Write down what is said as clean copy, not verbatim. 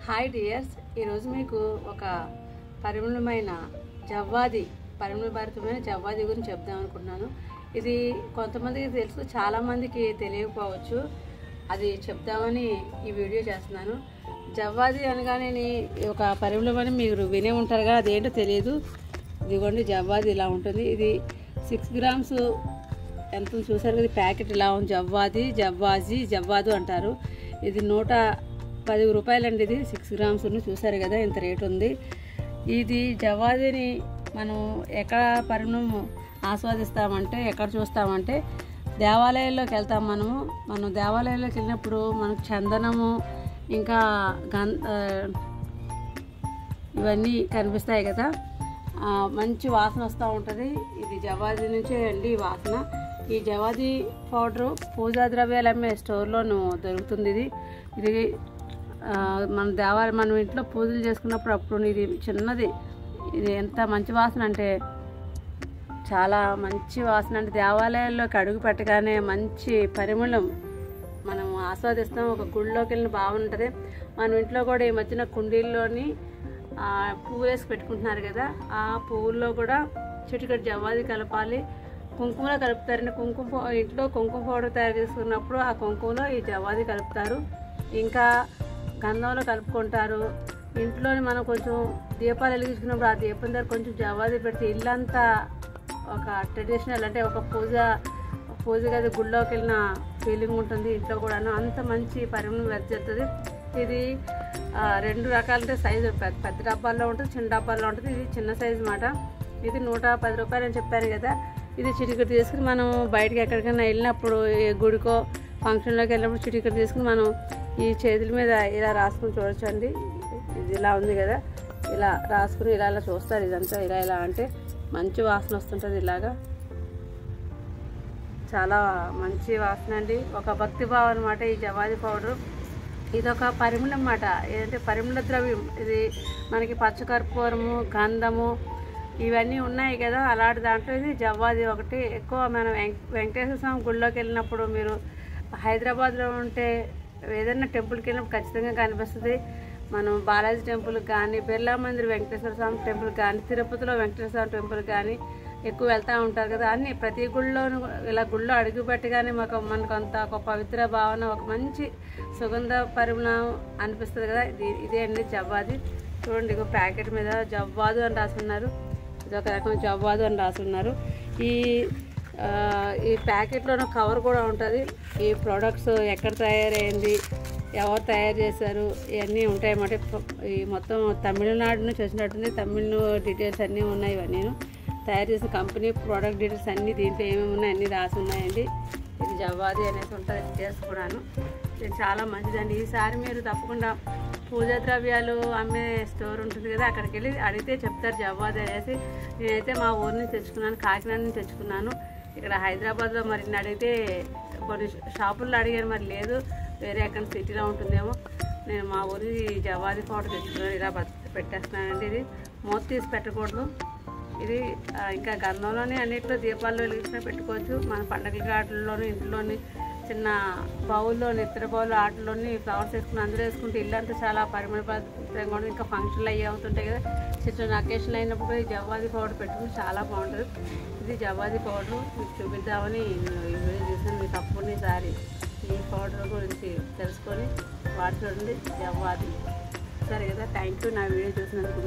Hi dears, ఈరోజు మీకు ఒక పరిమళమైన జవ్వాది పరిమళభరితమైన జవ్వాది గురించి చెప్దాం అనుకుంటున్నాను. ఇది కొంతమందికి తెలుసు, చాలామందికి తెలియకపోవచ్చు. అది చెప్దామని ఈ వీడియో చేస్తున్నాను. జవ్వాది అనగానే ఒక పరిమళమని మీరు వినే ఉంటారుగా, అదేంటో తెలియదు. ఇదిగోండి, జవ్వాది ఇలా ఉంటుంది. ఇది 6 గ్రామ్స్ ఎంత చూసారు కదా, ప్యాకెట్ ఇలా ఉంది. జవ్వాదు అంటారు. ఇది 110 రూపాయలండి. ఇది 6 గ్రామ్స్ చూసారు కదా, ఇంత రేటు ఉంది. ఇది జవ్వాదిని మనం ఎక్కడ పరిమళం ఆస్వాదిస్తామంటే, ఎక్కడ చూస్తామంటే దేవాలయాల్లోకి వెళ్తాం. మనం దేవాలయాల్లోకి వెళ్ళినప్పుడు మనకు చందనము ఇంకా ఇవన్నీ కనిపిస్తాయి కదా, మంచి వాసన వస్తూ ఉంటుంది. ఇది జవ్వాది నుంచే అండి ఈ వాసన. ఈ జవ్వాది పౌడరు పూజా ద్రవ్యాలు అమ్మే స్టోర్లోనూ దొరుకుతుంది. ఇది మనం ఇంట్లో పూజలు చేసుకున్నప్పుడు అప్పుడు ఇది చిన్నది. ఇది ఎంత మంచి వాసన అంటే చాలా మంచి వాసన. అంటే దేవాలయాల్లోకి అడుగు పెట్టగానే మంచి పరిమళం మనం ఆస్వాదిస్తాం. ఒక గుళ్ళోకి వెళ్ళిన భావన ఉంటుంది. మన ఇంట్లో కూడా ఈ మధ్యన కుండీల్లోని పువ్వు వేసి పెట్టుకుంటున్నారు కదా, ఆ పువ్వుల్లో కూడా చిటికెడు జవ్వాది కలపాలి. కుంకుమలో కలుపుతారండి. ఇంట్లో కుంకుమ పౌడర్ తయారు చేసుకున్నప్పుడు ఆ కుంకుమలో ఈ జవ్వాది కలుపుతారు. ఇంకా గంధంలో కలుపుకుంటారు. ఇంట్లోని మనం కొంచెం దీపాలు వెలిగించుకున్నప్పుడు ఆ దీపం దగ్గర కొంచెం జవ్వాది పెడితే ఇల్లంతా ఒక ట్రెడిషనల్, అంటే ఒక పూజ గది గుళ్ళోకి వెళ్ళిన ఫీలింగ్ ఉంటుంది. ఇంట్లో కూడాను అంత మంచి పరిమళం వెదజల్లుతుంది. ఇది 2 రకాల సైజు, పెద్ద డబ్బాల్లో ఉంటుంది, చిన్న డబ్బాల్లో ఉంటుంది. ఇది చిన్న సైజు మాట. ఇది 110 రూపాయలు అని చెప్పాను కదా. ఇది చిటికెడు తీసుకుని మనం బయటకి ఎక్కడికైనా వెళ్ళినప్పుడు, గుడికో ఫంక్షన్లోకి వెళ్ళినప్పుడు చిటికెడు తీసుకుని మనం ఈ చేతుల మీద ఇలా రాసుకుని చూడొచ్చండి. ఇది ఇలా ఉంది కదా, ఇలా రాసుకుని ఇలా చూస్తారు. ఇదంతా ఇలా అంటే మంచి వాసన వస్తుంటుంది. ఇలాగా చాలా మంచి వాసన అండి. ఒక భక్తి భావం అనమాట ఈ జవ్వాది పౌడరు. ఇది ఒక పరిమళం అన్నమాట. ఏంటంటే పరిమళ ద్రవ్యం. ఇది మనకి పచ్చకర్పూరము, గంధము ఇవన్నీ ఉన్నాయి కదా, అలాంటి దాంట్లో ఇది జవ్వాది ఒకటి. ఎక్కువ మనం వెంకటేశ్వర స్వామి గుళ్ళోకి వెళ్ళినప్పుడు, మీరు హైదరాబాద్లో ఉంటే ఏదైనా టెంపుల్కి వెళ్ళినప్పుడు ఖచ్చితంగా కనిపిస్తుంది. మనం బాలాజీ టెంపుల్కి కానీ, బిర్లా మందిర్ వెంకటేశ్వర స్వామి టెంపుల్కి కానీ, తిరుపతిలో వెంకటేశ్వర స్వామి టెంపుల్కి కానీ ఎక్కువ వెళ్తూ ఉంటారు కదా. అన్నీ ప్రతి గుళ్ళోనూ ఇలా గుళ్ళో అడుగు పెట్టగానే మనకు అంత ఒక పవిత్ర భావన, ఒక మంచి సుగంధ పరిమళం అనిపిస్తుంది కదా. ఇదే అండి జవ్వాది. చూడండి, ఇక ప్యాకెట్ మీద జవ్వాదు అని రాసున్నారు. ఇది ఒక రకం జవ్వాదు అని రాసున్నారు. ఈ ప్యాకెట్లోనూ కవర్ కూడా ఉంటుంది. ఈ ప్రోడక్ట్స్ ఎక్కడ తయారైంది, ఎవరు తయారు చేశారు, ఇవన్నీ ఉంటాయన్నమాట. ఈ మొత్తం తమిళనాడు నుంచి వచ్చినట్టుంది. తమిళ డీటెయిల్స్ అన్నీ ఉన్నాయి. ఇవన్నీ తయారు చేసిన కంపెనీ ప్రోడక్ట్ డీటెయిల్స్ అన్నీ దీంట్లో ఏమేమి ఉన్నాయి అన్నీ రాసి ఉన్నాయండి. ఇది జవ్వాది అనేసి ఉంటుంది డీటెయిల్స్ కూడాను. ఇది చాలా మంచిదండి. ఈసారి మీరు తప్పకుండా పూజా ద్రవ్యాలు అమ్మే స్టోర్ ఉంటుంది కదా, అక్కడికి వెళ్ళి అడిగితే చెప్తారు జవ్వాది అనేసి. నేనైతే మా ఊరి నుంచి తెచ్చుకున్నాను, కాకినాడ నుంచి తెచ్చుకున్నాను. ఇక్కడ హైదరాబాద్లో మరి అడిగితే కొన్ని షాపుల్లో అడిగాను, మరి లేదు, వేరే ఎక్కడ సిటీలో ఉంటుందేమో. నేను మా ఊరి జవ్వాది పౌడర్ తెచ్చుకున్నాను. ఇలా పెట్టేస్తున్నానండి. ఇది మూత తీసి పెట్టకూడదు. ఇది ఇంకా గంధంలోనే అన్నింటిలో దీపాల్లో వెలిగించినా పెట్టుకోవచ్చు. మన పండగల ఆటల్లోని, ఇంట్లోని చిన్న బౌల్లో, ఇతర బౌల్ ఆటల్లోని ఫ్లవర్స్ వేసుకుని అందరూ వేసుకుంటే ఇల్లంతా చాలా పరిమళపరంగా ఉంటుంది. ఇంకా ఫంక్షన్లు అయ్యి అవుతుంటాయి కదా, చిన్న అకేషన్ అయినప్పుడు ఈ జవ్వాది పౌడర్ పెట్టుకుని చాలా బాగుంటుంది. ఇది జవ్వాది పౌడరు మీకు చూపిద్దామని ఈ వీడియో చేశాను. మీకు తప్పకుండా ఈసారి ఈ పౌడర్ గురించి తెలుసుకొని వాడుతుంది జవ్వాది. సరే కదా, థ్యాంక్ యూ నా వీడియో చూసినందుకు.